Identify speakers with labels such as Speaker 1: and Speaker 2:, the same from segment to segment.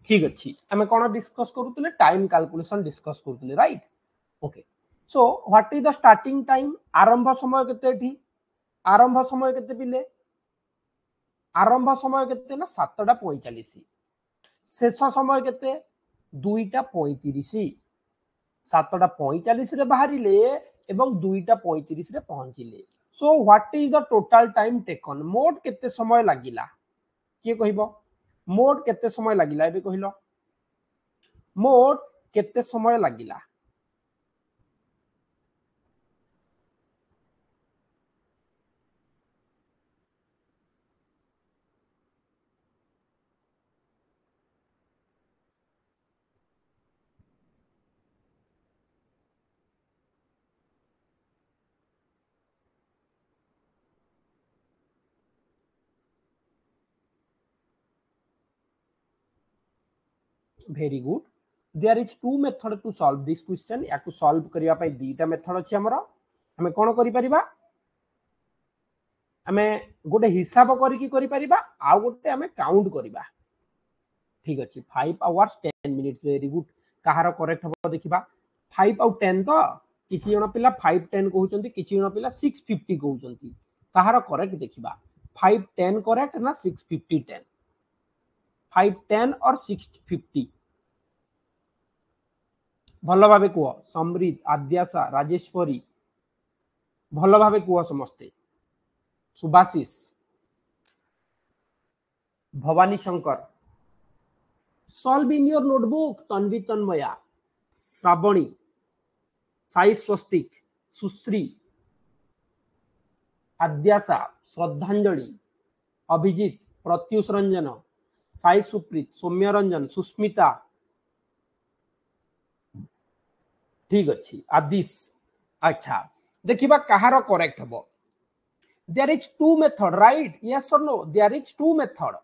Speaker 1: ठीक अच्छी आम कौन डिस्कस करूँ टाइम कैलकुलेशन डिस्कस करूँ right okay so what is the starting time आरंभ समय केते आरंभ समय केते पिले आरंभ समय केते ना 7:45 शेष समय केते 2:35 7:45 रे बाहरिले एवं 2:35 रे पहुंचिले so what is the total time taken मोट केते समय लागिला किए कहबो मोट केते समय लागिला एबे कहिलो मोट केते समय लागिला very good there is two method to solve this question या को सॉल्व करिया पई दीटा मेथड अछि हमरो हमें कोन करि परिबा हमें गोटे हिसाब करि परिबा आ गोटे हमें काउंट करिबा ठीक अछि 5 आवर्स 10 मिनिट्स वेरी गुड कहार करेक्ट हो देखिबा 5 आउ 10 तो किछि जण पिला 5 10 कहउचंती किछि जण पिला 650 कहउचंती कहार करेक्ट देखिबा 5 10 करेक्ट ना 650 10 5 10 और 650 भल भावे कुह समृद्ध आद्याशा राजेश्वरी भल भावे कुह समस्ते Subhashish Bhawani Shankar solve in your notebook Tanvi Tanmaya Shravani Sai Swastik Sushree Adyasha Shraddhanjali Abhijit Pratyush Ranjan Sai Supreet सौम्य रंजन सुस्मिता ठीक अच्छी आदिश अच्छा देखिबा कहार करेक्ट हबो there is two method right yes और no there is two method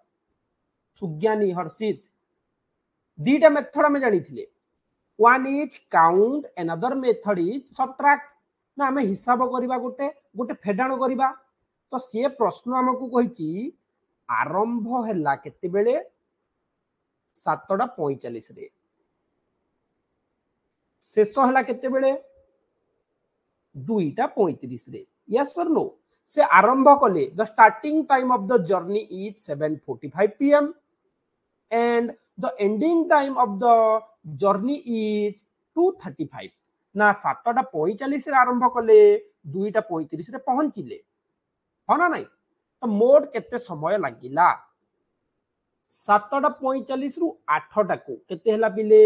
Speaker 1: Sugyani Harshit दीटा मेथड में जानी थिले one is count another method is subtract ना हमें हिसाब करबा गोटे गोटे फेडाण करबा तो से प्रश्न हमकु कहिची आरंभ हैला केते बेले 7:45 रे शेष हैला केते बेले 2:35 रे यस और नो से आरंभ कले the starting time of the journey is 7:45 pm and the ending time of the journey is 2:35 ना 7:45 रे आरंभ कले 2:35 रे पहुंचिले हो ना नहीं तो मोट केते समय लागिला 7:45 रु 8 को केते हला पिले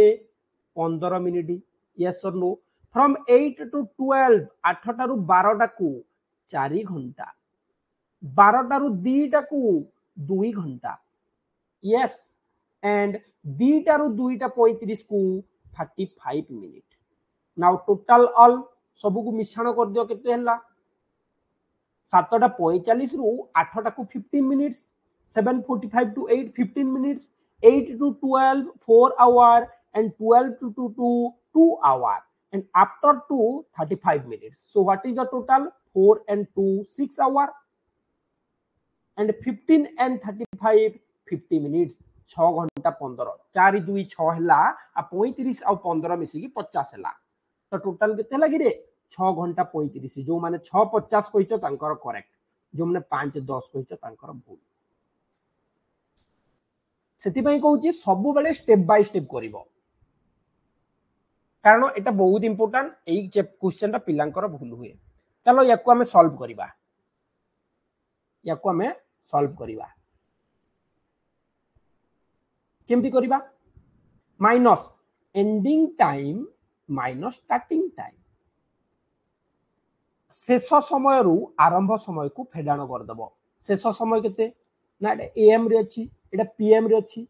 Speaker 1: 15 मिनिट यस और नो फ्रॉम 8 टू 12 8 टा रु 12 को 4 घंटा 12 रु 2 को 2 घंटा यस एंड 2 रु 2:35 को 35 मिनिट नाउ टोटल ऑल सब को मिश्रण कर दियो केते हला 7:45 रु 8 को 15 minutes 7:45 to 8 15 minutes 8 to 12 4 hour and 12 to 2 hour and after 2 35 minutes so what is the total 4 and 2 6 hour and 15 and 35 50 minutes 6 घंटा 15 4 2 6 हला आ 35 आ 15 मिसी की 50 हला तो टोटल केते लागी रे 6 घंटा 35 जो माने 6:50 कहिचो तांकर करेक्ट जो माने 5:10 कहिचो तांकर भूल सेतिपई कहूची सब बेले स्टेप बाय स्टेप करिवो कारण एटा बहुत इंपोर्टेंट एई क्वेश्चन टा पिलांकर भूल हुए चलो याको हमें सॉल्व करिबा याको हमें सॉल्व करिबा केमती करिबा minus ending time minus starting time शेष समय रु आरंभ समय को फेडाण कर दबो शेष समय केते ना एएम रे अछि एटा पीएम रे अछि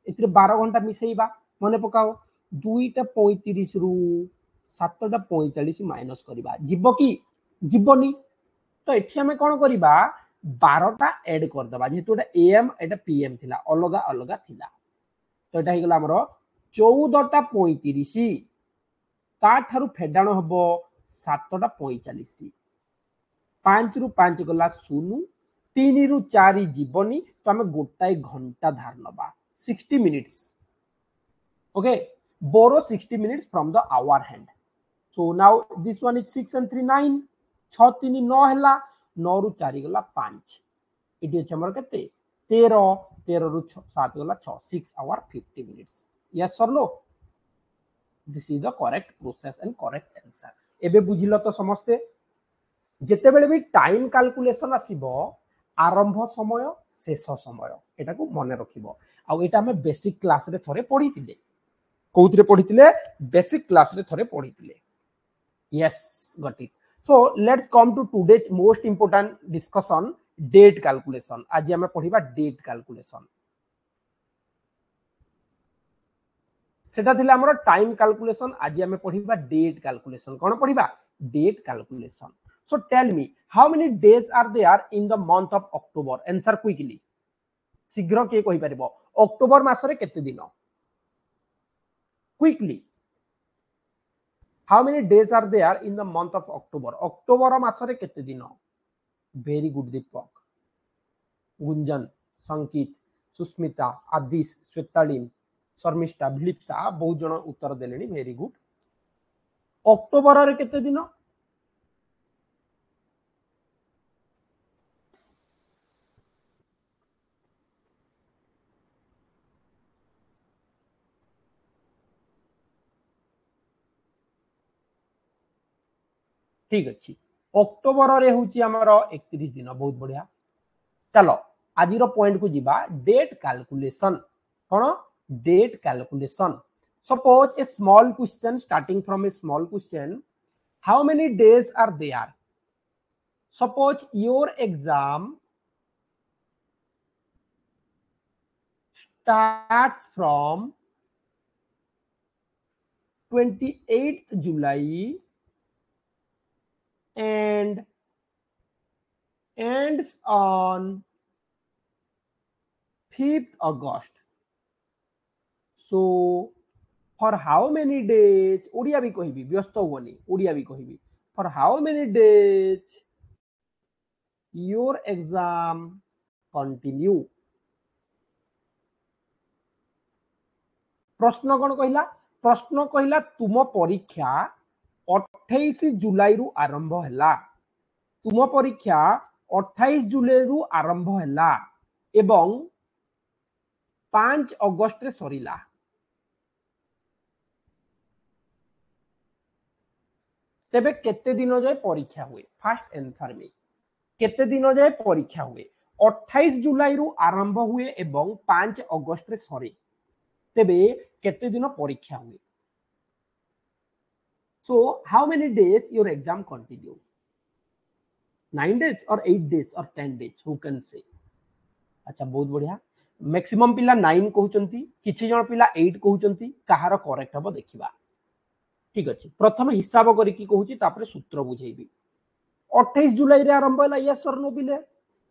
Speaker 1: एतिरे 12 घंटा मिसेइबा मने पकाओ 2:35 रु 7:45 माइनस करिबा जीवो की जीवनी तो एठी हमें कोन करिबा 12 टा ऐड कर दबा जेतु एटा एएम एटा पीएम थिला अलगा अलगा थिला तो एटा हिगला हमरो 14:35 ता थारु फेडाण हबो 7:45 5 रु 5 गला 0 3 रु 4 जीवनी तो हमें गोटाए घंटा धार नबा 60 minutes Okay, borrow 60 minutes from the hour hand. So now this one is 6 and 3 9, 6 3 9 ହେଲା, 9 ରୁ 4 ଗଲା 5, ଏଠି ଅଛି ଆମର କେତେ 13, 13 ରୁ 7 ଗଲା 6, 6 hour 50 minutes. Yes or no? This is the correct process and correct answer. एबे बुझिल तो समस्ते जेतेबेले भी टाइम कैलकुलेशन आसीबो आरंभ समय शेष समय एटा को मन रखिबो आ एटा हमें बेसिक क्लास रे थरे पढितिले कोउतरे पढितिले बेसिक क्लास रे थरे पढितिले. Yes, got it. So let's come to today's most important discussion, date calculation. आज हमें पढ़िबा date calculation. सेटा थिला हमर टाइम कैलकुलेशन, आज हमें पढ़िबा डेट कैलकुलेशन. कोन पढ़िबा date calculation. So tell me how many days are there in the month of October? Answer quickly. शीघ्र के कहि परिबो अक्टोबर मासरे केते दिन? Quickly. How many days are there in the month of October? October मासरे केते दिन? Very good दीपक, गुंजन, संकित, सुस्मिता, आदिश, श्वेतालीन, शर्मिष्ठा, भिलिप्सा बहुत जन उत्तर देलेनी. Very good. अक्टोबर रे केते दिन? ठीक अच्छी. अक्टोबर रे होची हमर 31 दिन. बहुत बढ़िया. चलो आज रो पॉइंट को जीवा डेट कैलकुलेशन. कोन date calculation. Suppose a small question, starting from a small question, how many days are there? Suppose your exam starts from 28th July and ends on 5th August. So for how many days, Odia भी कहिबी, व्यस्त होनी, ओडिया भी कहिबी, for how many days your exam continue? प्रश्न कौन कहला? प्रश्न कहला तुम परीक्षा 28 जुलाई रु आरंभ हैला. तुम परीक्षा 28 जुलाई रु आरंभ हैला एवं 5 अगस्त रे सरीला. तेबे केते दिन जाए परीक्षा हुए? फास्ट आंसर में केते दिन जाए परीक्षा हुए? 28 जुलाई रु आरंभ हुए एवं 5 अगस्त रे सरे. तेबे केते दिन परीक्षा हुए? So how many days your exam continue? 9 days or 8 days or 10 days? Who can say? अच्छा बहुत बढ़िया. मैक्सिमम पिला 9 कहउचंती, किछि जण पिला 8 कहउचंती. कहार करेक्ट हबो देखिबा. ठीक अछि. प्रथम हिसाब करी की कहउची तापर सूत्र बुझेइबी. 28 जुलाई रे आरंभ होला. यस और नो पिले?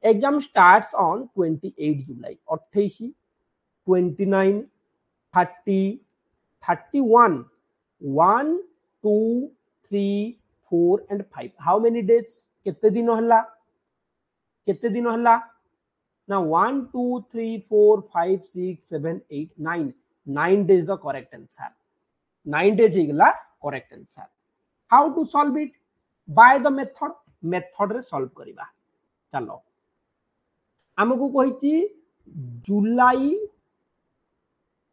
Speaker 1: Exam starts on 28 July. 28 29 30 31 1 2 3 4 and 5. How many days? केते दिन हल्ला? केते दिन हल्ला ना? 1 2 3 4 5 6 7 8 9. 9 days the correct answer. 9 days हिगला correct answer. How to solve it? By the method. Method रे solve करिबा. चलो हमकु कहिची जुलाई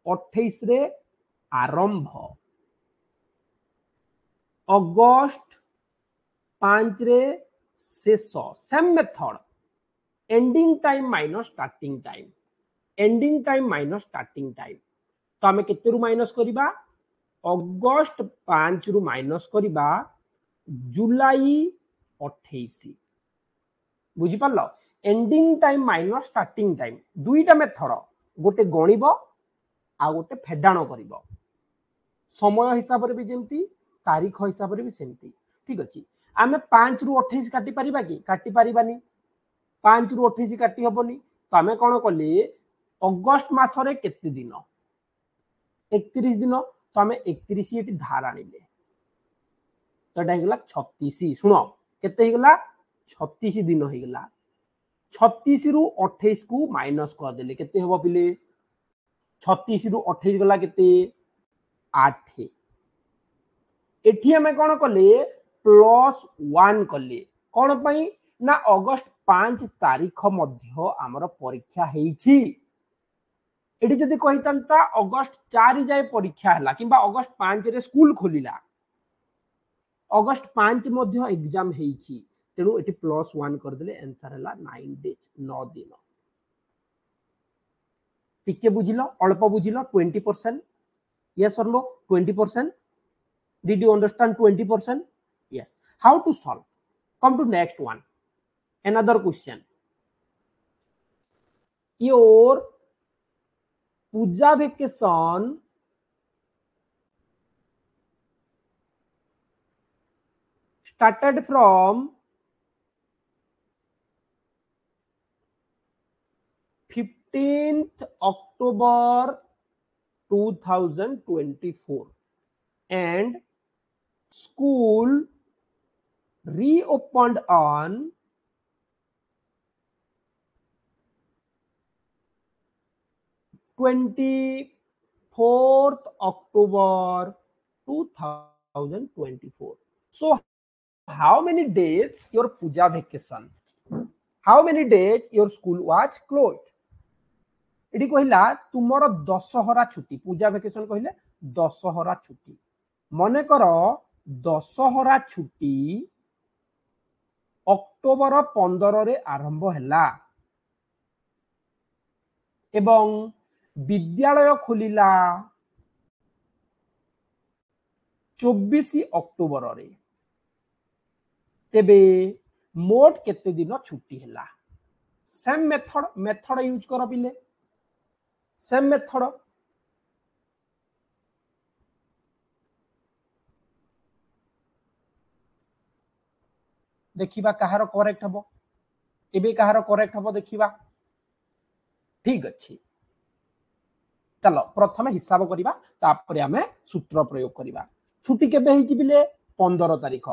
Speaker 1: 28 रे आरंभ, अगस्त 5 रे शेष. Same method. Ending time minus starting time. Ending time minus starting time. तो आमे केते रु माइनस करिबा? अगस्त 5 रु माइनस करिबा जुलाई 28. बुझी पारलो? Ending time minus starting time दुईटा मेथड. गोटे गणिबो आ गोटे फेडाण करिबो. समय हिसाब रे भी जेमती, तारीख हिसाब रे भी सेमती. ठीक अछि. आमे 5 रु 28 काटी परिबा कि? काटी परिबानी. 5 रु 28 काटी हबनी. तो आमे कोन कले अगस्त मासरे केते दिन? 31 दिन. तो आमे 31 एटी धार आनिले. तो एटा हिगला 36. सुनो केते हिगला? 36 दिन हिगला. 36 रु 28 को माइनस कर देले केते हबो पिले? 36 रु 28 गला केते? 8 एठी हमें कौन कले +1 कले कौन पई ना अगस्त 5 तारीख मध्य आमर परीक्षा हेछि एठी जदि कहितंता अगस्त 4 जाए परीक्षा हला किबा अगस्त 5 रे स्कूल खोलिला अगस्त 5 मध्य एग्जाम हेछि तेणु एठी +1 कर देले आंसर हला 9 डेज 9 दिन टिके बुझिलो अल्प बुझिलो 20% yes or no 20% did you understand 20% yes how to solve come to next one another question your puja vacation started from 15th October 2024 and school reopened on 24th October 2024. So how many days your puja vacation? How many days your school was closed? Eighty कहला तुमर दशहरा छुट्टी पूजा vacation कहले दशहरा छुट्टी मने कर दशहरा छुट्टी October 15 रे आरंभ हैला एवं विद्यालय खोलिला 24 अक्टोबर रे तेबे मोट केते दिन छुट्टी हैला सेम मेथड यूज कर पिले सेम मेथड देखिबा कहार करेक्ट हबो एबे कहार करेक्ट हबो देखिबा ठीक अछि चलो प्रथम हिसाब करिबा तापरे हमें सूत्र प्रयोग करिबा छुट्टी केबे हिची बिले 15 तारिख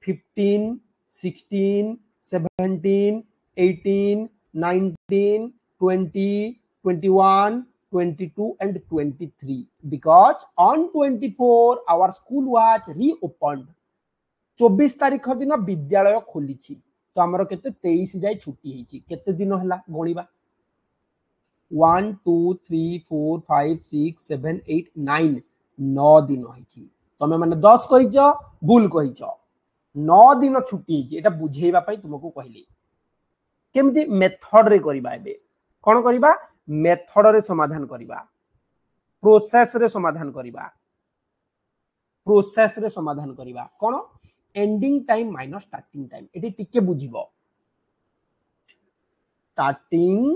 Speaker 1: 15 16 17 18 19 20 21 22 and 23 because on 24 our school was reopened 24 तारिख दिन विद्यालय खोली तो आमर केते 23 जाए छुट्टी हेची केते दिन हला गणिबा 1 2 3 4 5 6 7 8 9 9 दिन हेची तमे माने 10 कहिजो भूल कहिजो 9 दिन छुट्टी हेची एटा बुझेइबा पई तुमको कहली केमती मेथड रे करिबा एबे कोन करिबा मेथड रे समाधान करिबा प्रोसेस रे समाधान करिबा कोन ending time minus starting time एटी टिके बुझिबो स्टार्टिंग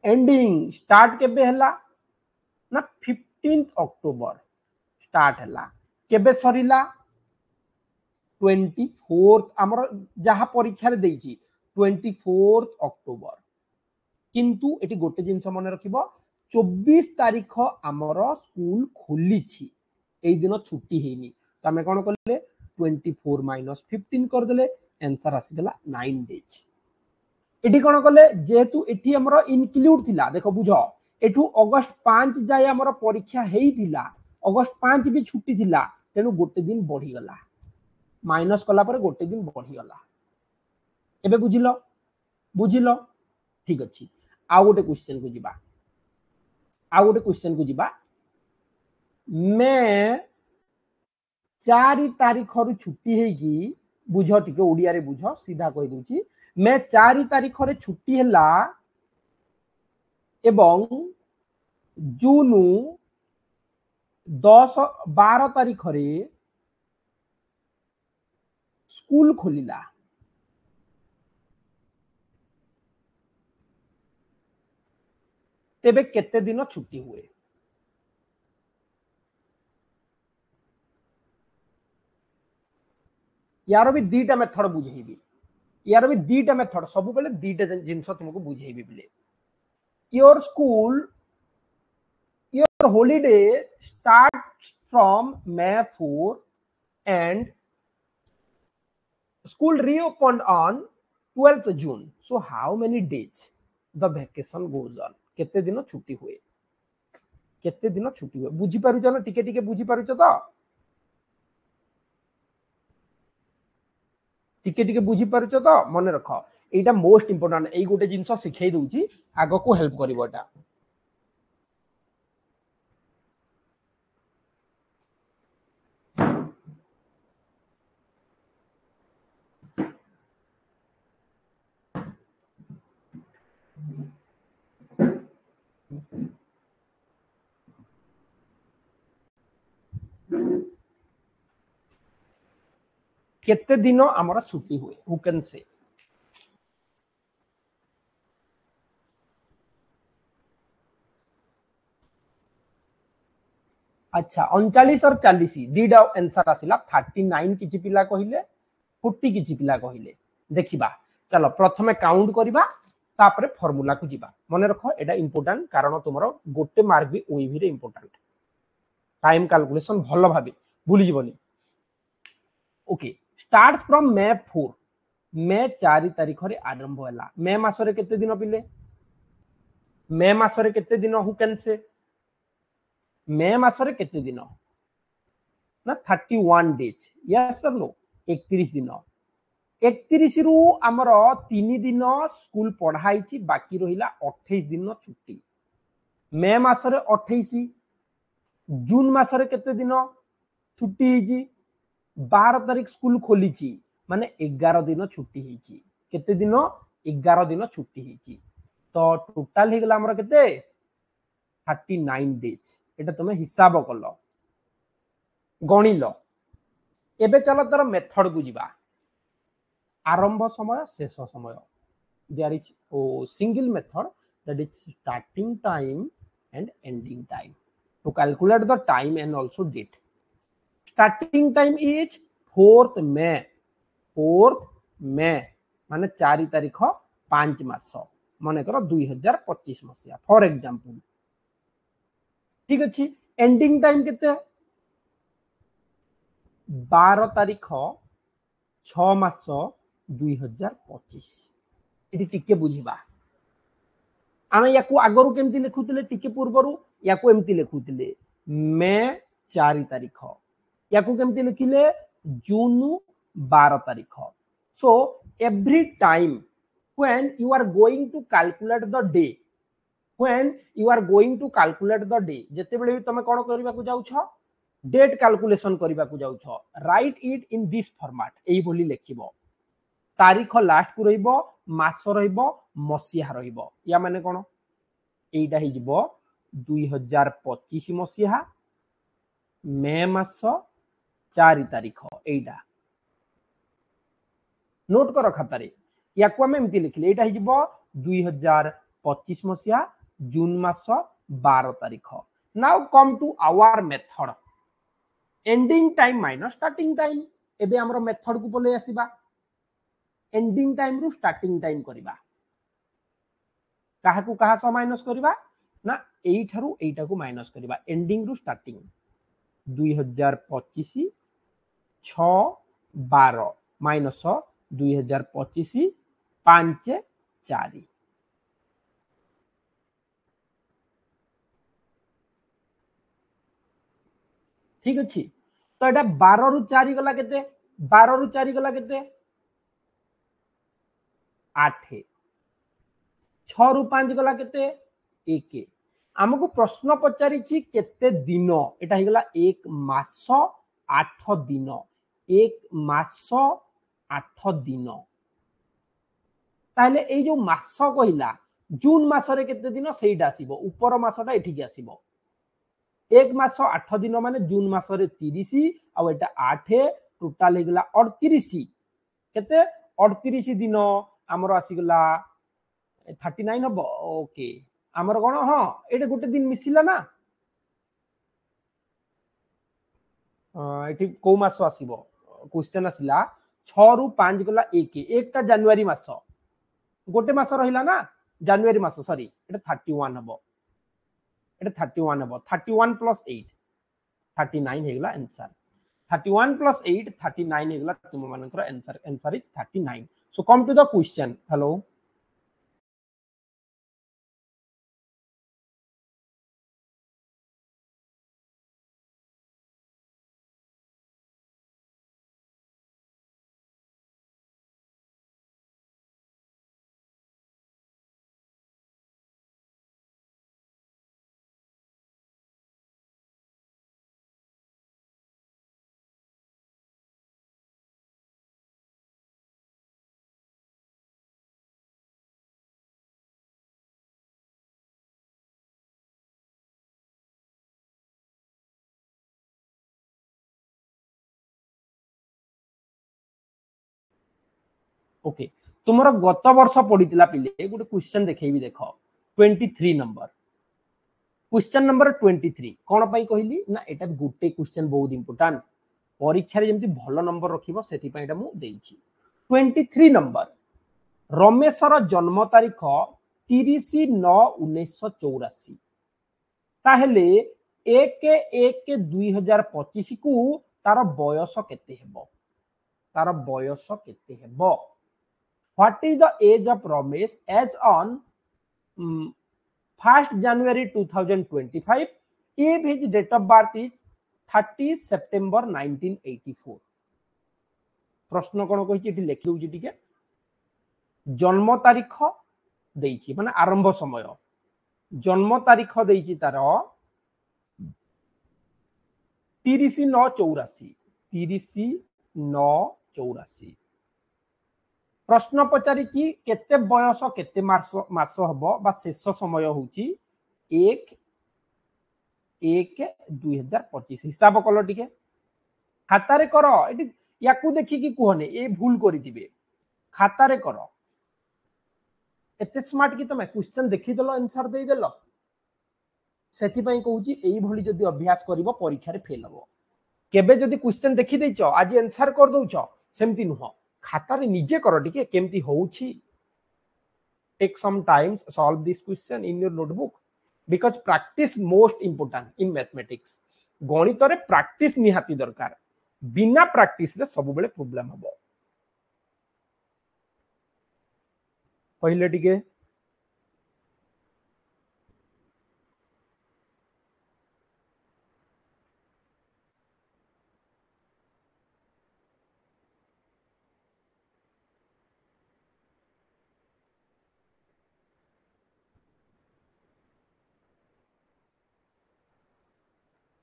Speaker 1: एंडिंग स्टार्ट केबे हला ना 15th अक्टोबर स्टार्ट हला केबे सरिला 24th हमर जहा परीक्षा रे देइची 24th अक्टोबर किंतु एटी गोटे जिंस मन रखिबो 24 तारिख हमर स्कूल खोली छी एई दिन छुट्टी हेनी तो हमें कोन करले 24 - 15 कर देले आंसर आसी गला 9 डेज एटी कोन करले जेहेतु एटी हमर इनक्लूड थिला देखो बुझो एठू अगस्त 5 जाय हमर परीक्षा हेई थिला अगस्त 5 भी छुट्टी थिला तेनु गोटे दिन बढ़ी गला माइनस कला पर गोटे दिन बढ़ी गला एबे बुझिलो ठीक अछि आ गोटे क्वेश्चन को जिबा मैं 4 तारीख रु छुट्टी हेगी बुझ टिके ओडिया रे बुझ सीधा कहि दूची मैं 4 तारीख रे छुट्टी हैला एवं जून 10-12 तारीख रे स्कूल खोलिला तेबे केते दिन छुट्टी हुए यार भी दीटा मेथड बुझेबी यार भी दीटा मेथड सब बेले दीटा जिंस तुमको बुझेबी बिले your school your holiday starts from May 4 and school reopened on 12th June so how many days the vacation goes on केते दिन छुट्टी हुए केते दिन छुट्टी हुए बुझी पारुछ ना टिके टिके बुझी पारुछ तो टिके टिके बुझी पारुछ तो मन रख एटा मोस्ट इंपोर्टेंट एई गोटे जिंस सिखै दउची आगो को हेल्प करिवो एटा केते दिन आमर छुट्टी हुए हु कैन से अच्छा 39 और 40 दीटा आंसर आसिला 39 किछि पिला कहिले 40 किछि पिला कहिले देखिबा चलो प्रथमे काउंट करिबा तापरे फार्मूला को जिबा मने रखो एटा इंपोर्टेंट कारण तुमरो गोटे मार्क भी ओईभी रे इंपोर्टेंट टाइम कैलकुलेशन भलो भाबे भूली जीवनी ओके स्टार्ट्स फ्रॉम मे 4 मे 4 तारिख रे आरंभ होला मे मास रे केते दिन पिले मे मास रे केते दिन हु कैन से मे मास रे केते दिन ना 31 डेज यस सर नो 31 दिन 31 रु आमर 3 दिन स्कूल पढ़ाई बाकी रहिला 28 दिन छुट्टी मे मास रे 28 जून मास रे केते दिन छुट्टी हिची 12 तारिख स्कूल खोली माने 11 दिन छुट्टी हिची केते दिन 11 दिन छुट्टी हिची तो टोटल हे गला हमर केते 39 डेज एटा तुमे हिसाब कलो गणिल एबे चलो तर मेथड को जिबा आरंभ समय शेष समय there is single method that is starting time and ending time to calculate the time and also date starting time is 4th May माने 4 तारिख 5 मास माने कर 2025 मसिया फॉर एग्जांपल ठीक अछि एंडिंग टाइम केते 12 तारिख 6 मास 2025 एटी टिके बुझिबा आमे याकू आगरु केमती लिखुतिले टिके पूर्वरु याकू एमती लिखुतिले मे 4 तारिख याकू केमती लिखिले जून 12 तारिख so every time when you are going to calculate the day when you are going to calculate the day जते बेले भी तमे कोन करबा को जाउ छ डेट कैलकुलेशन करबा को जाउ छ write it in this format एई बोली लिखिबो तारीख लास्ट को रहिबो मास रहिबो मसिया रहिबो या माने कोन एइटा हि जिवो 2025 मसिया मे मास 4 तारिख एइटा नोट कर खातारे या को हम एमती लिखले एइटा हि जिवो 2025 मसिया जून मास 12 तारिख now come to our method ending time minus starting time एबे हमरो मेथड को बोले आसीबा एंडिंग टाइम रु स्टार्टिंग टाइम करिबा काहा को कहा सो माइनस करिबा ना एई थारु एइटा को माइनस करिबा एंडिंग रु स्टार्टिंग 2025 6 12 माइनस 2025 5 4 ठीक अछि तो एटा 12 रु 4 गला केते 12 रु 4 गला केते 8 6 रु 5 गला केते 1 हमको प्रश्न पचारि केते दिन एटा हिगला 1 मास 8 दिन 1 मास 8 दिन ताले ए जो मास कहिला जून मास रे केते दिन सेइटा आसीबो ऊपर मासटा एठी के आसीबो 1 मास 8 दिन माने जून मास रे 30 आ एटा 8 टोटल हिगला 38 केते 38 दिन हमर आसीगला 39 हबो ओके हमर कोन हां एटे गोटे दिन मिसिला ना एठी को मास आसीबो क्वेश्चन आसिला 6 रु 5 गला 1 एकटा जनवरी मास गोटे मास रहिला ना जनवरी मास सॉरी एटा 31 हबो एटा 31 हबो 31 प्लस 8 39 हेगला आंसर 31 प्लस 8 39 हेगला तुम मानकर answer is 39 so come to the question hello okay तुमर गत वर्ष पड़ीला पिले गोटे क्वेश्चन देखैबी देख 23 नंबर क्वेश्चन नंबर 23 कौन पाई कहली ना एटा गोटे क्वेश्चन बहुत इंपोर्टेंट परीक्षा रे जेमती भलो नंबर रखिबो सेति पई एटा मु देइछि 23 नंबर रमेशर जन्म तारीख 30/9/1984 ताहेले 1/1/2025 को तार बयस केते हेबो तार बयस केते हेबो what is the age of Ramesh age on 1st January 2025 if his date of birth is 30 September 1984 प्रश्न कोन कहि एठी लिखि दउछि टिके जन्म तारीख देइछि माने आरंभ समय जन्म तारीख देइछि तार 30/9/84 30/9/84 प्रश्न पचारि केते बयस केते मास हबो बा शेष समय होउछि 1/1/2025 हिसाब कलो टिके खाता रे करो एटी याकू देखि कि कोहने ए भूल करि दिबे खाता रे करो एते स्मार्ट कि तमे क्वेश्चन देखि देलो आंसर देई देलो सेति पई कहूची एई भली जदी अभ्यास करिवो परीक्षा रे फेल हबो केबे जदी क्वेश्चन देखि देइछो आज आंसर कर दउछो सेमति नुह खाता रे निजे करो टिके केमती होउची take some time solve this question in your notebook because practice most important in mathematics गणित रे प्रैक्टिस निहाती दरकार बिना प्रैक्टिस रे सब बेले प्रॉब्लम हबो पहिले टिके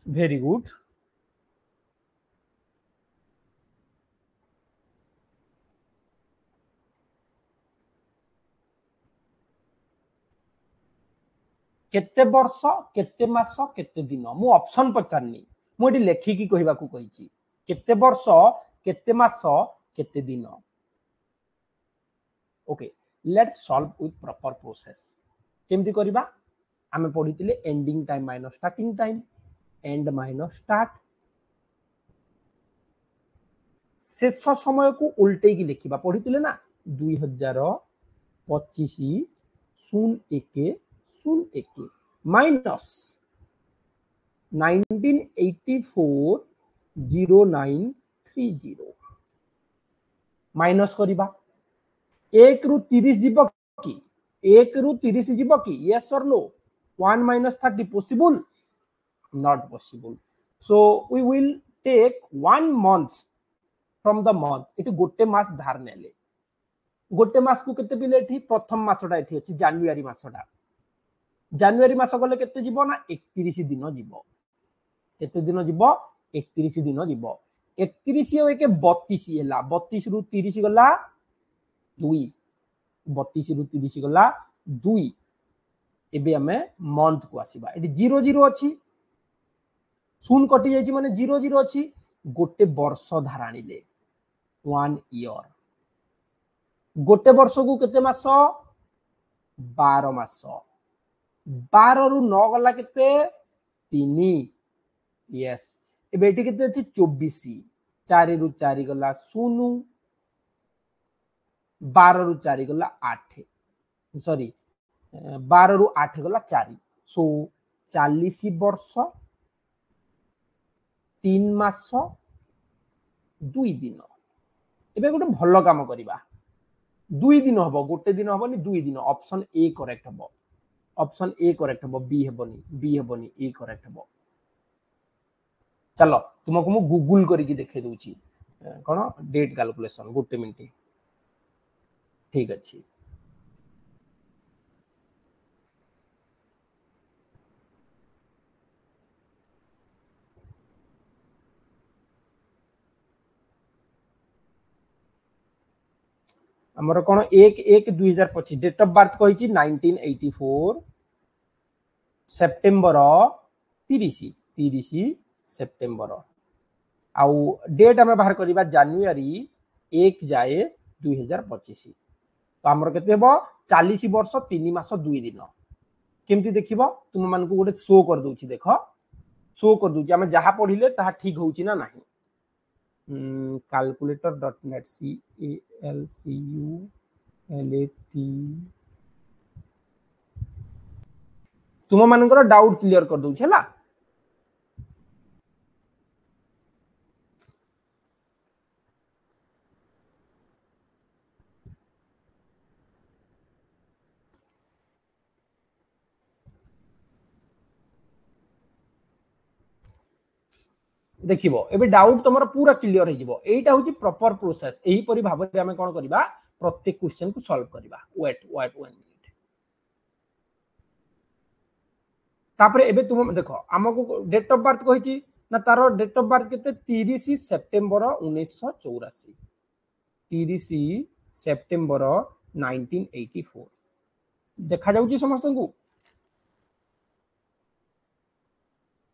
Speaker 1: very good केते वर्ष केते मास केते दिन मु ऑप्शन पचारनी मु एटी लेखि की कहिबा को कहिची केते वर्ष केते मास केते दिन okay let's solve with proper process केमती करिबा आमे पढितिले ending time minus starting time end minus start शेष समय को उल्टे की लिखिबा पढितिले ना 2025 01 माइनस 1984 0930 माइनस करिबा 1 रु 30 जीव की 1 रु 30 जीव की यस और no 1 minus 30 possible not possible so we will take 1 month from the month it गोटे मास धार नेले गोटे मास को केते बिले एठी प्रथम मासटा एठी अछि जनवरी मासटा जनवरी मास गले केते जीवो ना 31 दिन जीवो केते दिन जीवो 31 दिन जीवो 31 और 1 32 हैला 32 रु 30 गला 2 32 रु 30 गला 2 एबे हमें मंथ को आसीबा एटी 00 अछि शून कटि जाइछि माने 00 अछि गोटे वर्ष धाराणी ले 1 ईयर गोटे वर्ष को केते मास 12 मास 12 रु 9 गला केते 3 यस एबे एटी केते अछि 24 4 रु 4 गला 0 12 रु 4 गला 8 सॉरी 12 रु 8 गला 4 सो 40 वर्ष 3 मास 2 दिन एबे गोटे भलो काम करिबा 2 दिन हबो गोटे दिन हबोनी 2 दिन ऑप्शन ए करेक्ट हबो ऑप्शन ए करेक्ट हबो बी हेबोनी ए करेक्ट हबो चलो तुमको मु गूगल करी की देखे दोची कोन डेट कैलकुलेशन गोटे मिनिट ठीक अछि हमर कोन 1/1/2025 डेट ऑफ बर्थ कहिची 1984 सेप्टेम्बर 30 सेप्टेम्बर आउ डेट हमें बाहर करिबा जनवरी 1 जाए 2025 तो आमर केते हेबो 40 वर्ष 3 मास 2 दिन केमती देखिबो तुम मान को गोटे शो कर दूची देखो शो कर दूची आमे जहा पढिले ताहा ठीक होउची ना नाही calculator.net calculat तुम मानकर डाउट क्लियर कर दूची हला देखिबो एबे डाउट तमरा पूरा क्लियर हो जिवो एटा होची प्रॉपर प्रोसेस एही परि भाबरे हमें कोन करबा प्रत्येक क्वेश्चन को सॉल्व करबा वेट 1 मिनिट तापरे एबे तुम देखो हमको डेट ऑफ बर्थ कहिची ना तारो डेट ऑफ बर्थ केते 30 सितंबर 1984 30 सितंबर 1984 देखा जाउची समस्त को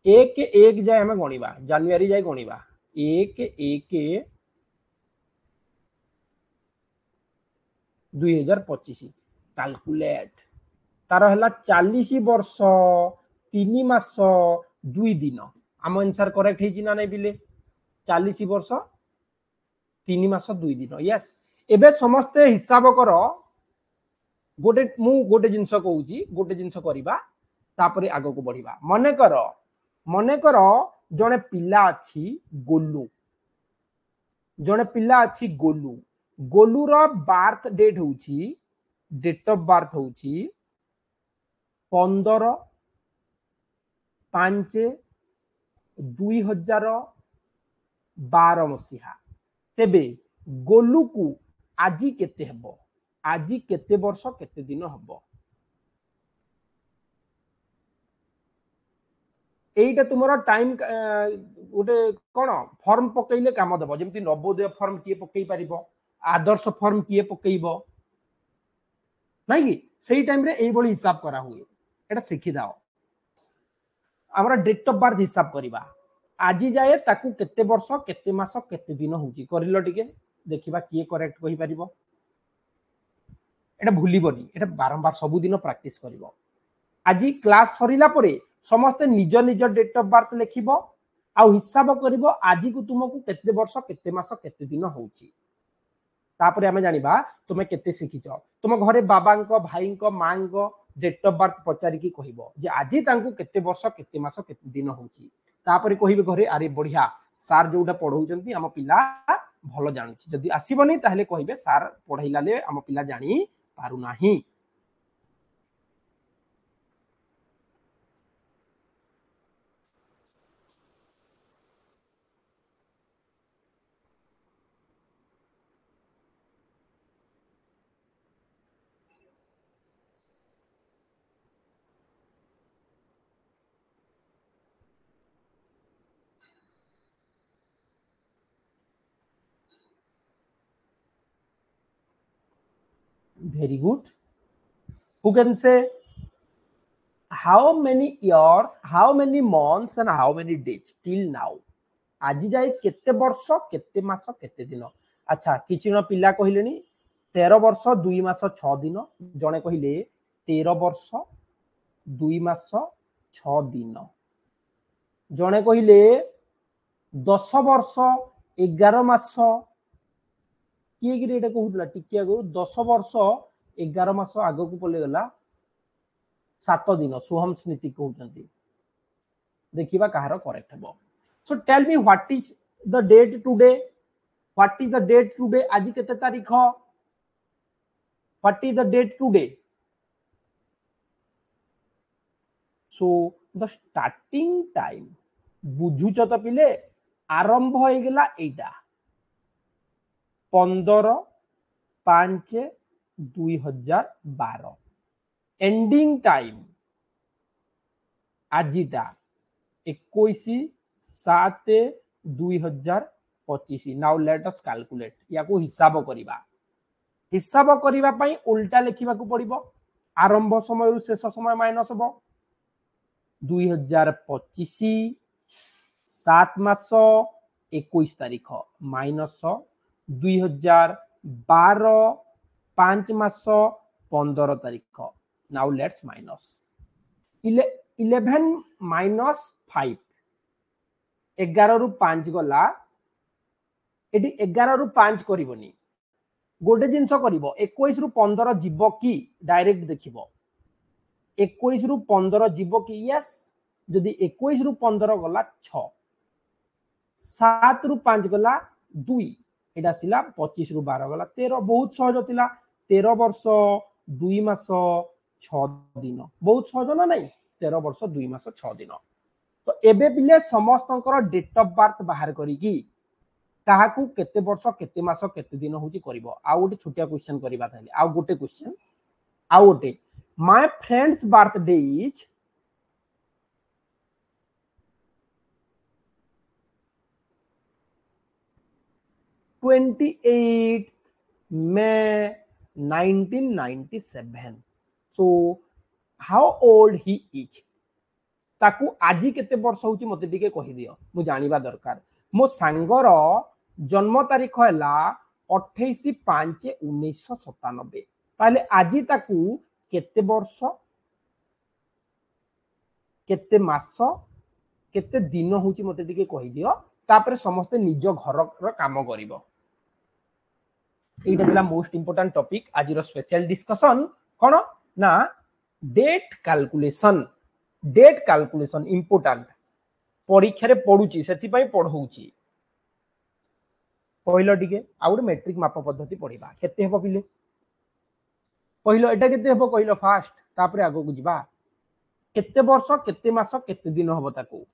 Speaker 1: एक एक जाए हमें गणिबा जनवरी जाए गणिबा एक एक 2025 कैलकुलेट तार हला 40 वर्ष 3 मास 2 दिन आम आंसर करेक्ट है ना नहीं बिले 40 वर्ष 3 मास 2 दिन यस एबे समस्ते हिसाब कर गोटे मु गोटे जिंस कहूची गोटे जिंस करिबा तापरे आगो को बढ़िबा मने कर जने पिला अछि गोलू जने पिला अछि गोलू गोलू रो बर्थ डेट होउची डेट ऑफ बर्थ होउची 15/5/2012 मसीहा तेबे गोलू को आजी केते हबो आजी केते वर्ष केते दिन हबो एटा तुमरा टाइम गोटे कोन फॉर्म पकैले काम देबो जेमति नवोदय फॉर्म किए पकै परिबो आदर्श फॉर्म किए पकैबो नाही कि सेही टाइम रे एई बळी हिसाब करा हुए एटा सिखि दाओ हमरा डेट ऑफ बर्थ हिसाब करिबा आजी जाए ताकू केते वर्ष केते मास केते दिन होउची करिलो टिके देखिबा किए करेक्ट कहि परिबो एटा भूलिबोनी एटा बारंबार सब दिन प्रैक्टिस करिवो आजी क्लास सरिला परे समस्त निज निज डेट ऑफ बर्थ लिखिबो आ हिसाब करिवो आजी को तुमको केते वर्ष केते मास केते दिन होउची तापरे हमें जानिबा तुमे केते सिखिचो तुम घरे बाबांको भाईंको मांको डेट ऑफ बर्थ पचारि की कहिबो जे आजी तांको केते वर्ष केते मास केते दिन होउची तापरे कहिबे घरे अरे बढ़िया सार जोटा पढौचंती हम पिला भलो जानुची जदी आसीबनी ताहले कहिबे सार पढैलाले हम पिला जानी पारु नाही very good who can say how many years how many months and how many days till now आजी जाए केते वर्ष केते मास केते दिन अच्छा किछि न पिला कहिलेनी 13 वर्ष 2 मास 6 दिन जने कहिले 13 वर्ष 2 मास 6 दिन जने कहिले 10 वर्ष 11 मास किए कि एटा कहूतला टिकिया गो 10 वर्ष 11 मास आगो को पले गला 7 दिन सोहम स्मृति कहउचंती देखिबा कहार करेक्ट हबो so tell me what is the date today what is the date today आज केते तारीख what is the date today so the starting time बुझुच तो पिले आरंभ हो गेला एटा 15/5/2012 एंडिंग टाइम आजिटा 21/7/2025 नाउ लेट अस कैलकुलेट या को हिसाब करिबा पई उल्टा लिखिबा को पड़िबो आरंभ समय रु शेष समय माइनस हो 2025 7 मास 21 तारीख माइनस 2012 12 5 मास 15 तारीख। नाउ लेट्स माइनस 11 माइनस 5 11 रु 5 गला एटी 11 रु 5 करबनी गोटे जिनस करिवो 21 रु 15 जीव कि डायरेक्ट देखिवो 21 रु 15 जीव कि यस जदि 21 रु 15 गला 6 7 रु 5 गला 2 एटा सिला 25 रु 12 गला 13 बहुत सहज थिला 13 वर्ष 2 मास 6 दिन बहुत सहज ना नहीं 13 वर्ष 2 मास 6 दिन तो एबे पिले समस्तंकर डेट ऑफ बर्थ बाहर करिकी काहाकू केते वर्ष केते मास केते दिन होची करिवो आ गोटे छोटिया क्वेश्चन करिबा ताले आ गोटे क्वेश्चन आ गोटे my friends birthday is May 1997 so how old he is ताकू आजी केते वर्ष होची मते टिके कहि दियो मु जानिबा दरकार मो सांगर जन्म तारीख हैला 28/5/1997 ताले आजी ताकू केते वर्ष केते मास केते दिन होची मते टिके कहि दियो तापर समस्त निज घर काम करिवो एटा दिला मोस्ट इंपोर्टेंट टॉपिक आज रो स्पेशल डिस्कशन कोन ना डेट कैलकुलेशन इंपोर्टेंट परीक्षा रे पढुची सेति पई पढौची पहिलो टिके आ गुड मैट्रिक माप पद्धति पढिबा केते हेबो पिले पहिलो एटा केते हेबो कहिलो फास्ट तापर आगो को जिबा केते वर्ष केते मास केते दिन होबो ताकू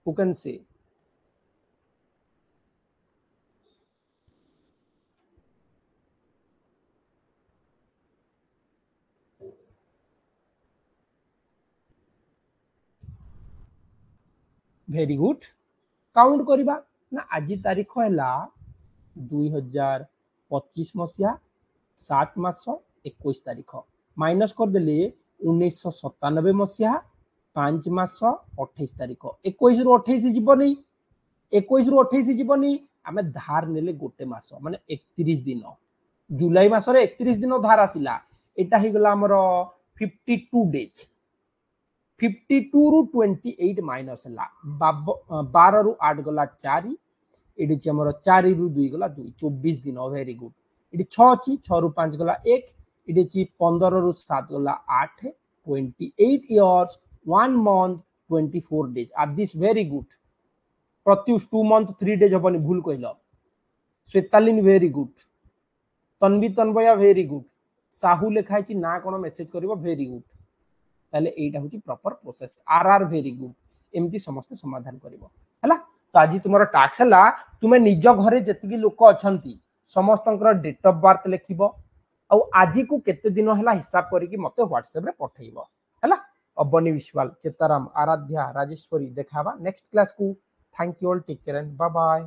Speaker 1: who can say very good count करिबा ना आज तारीख हैला 2025 मसिया 7 मास 21 तारीख माइनस कर देले 1997 मसिया 5 मास 28 तारीख 21 रु 28 जीवनी 21 रु 28 जीवनी आमे धार नेले गोटे मास माने 31 दिन जुलाई मास रे 31 दिन धार आसिला एटा ही गला हमर 52 डेज 52 रु 28 माइनस ला 12 रु 8 गला 4 एडी छि हमर 4 रु 2 गला 2 24 दिन वेरी गुड एडी 6 छि 6 रु 5 गला 1 एडी छि 15 रु 7 गला 8 28 years 1 month 24 days are this very good Pratyush 2 month 3 days हबनी भूल कहिलो Shwetalin very good Tanvi Tanvaya very good Sahu लेखाइ छि ना कोन मेसेज करिवो वेरी गुड ताले एटा होची प्रॉपर प्रोसेस आर वेरी गुड एमती समस्त समाधान करिवो हला तो आज तुमरो टास्क हला तुमे निज घरे जतिकी लोक अछंती समस्तंकर डेट ऑफ बर्थ लेखिबो आ आज को केते दिन हला हिसाब करिकि मते व्हाट्सएप रे पठेइबो हला अबनी विश्वाल चेताराम आराध्या राजेश्वरी देखाबा नेक्स्ट क्लास को thank you all take care and bye bye.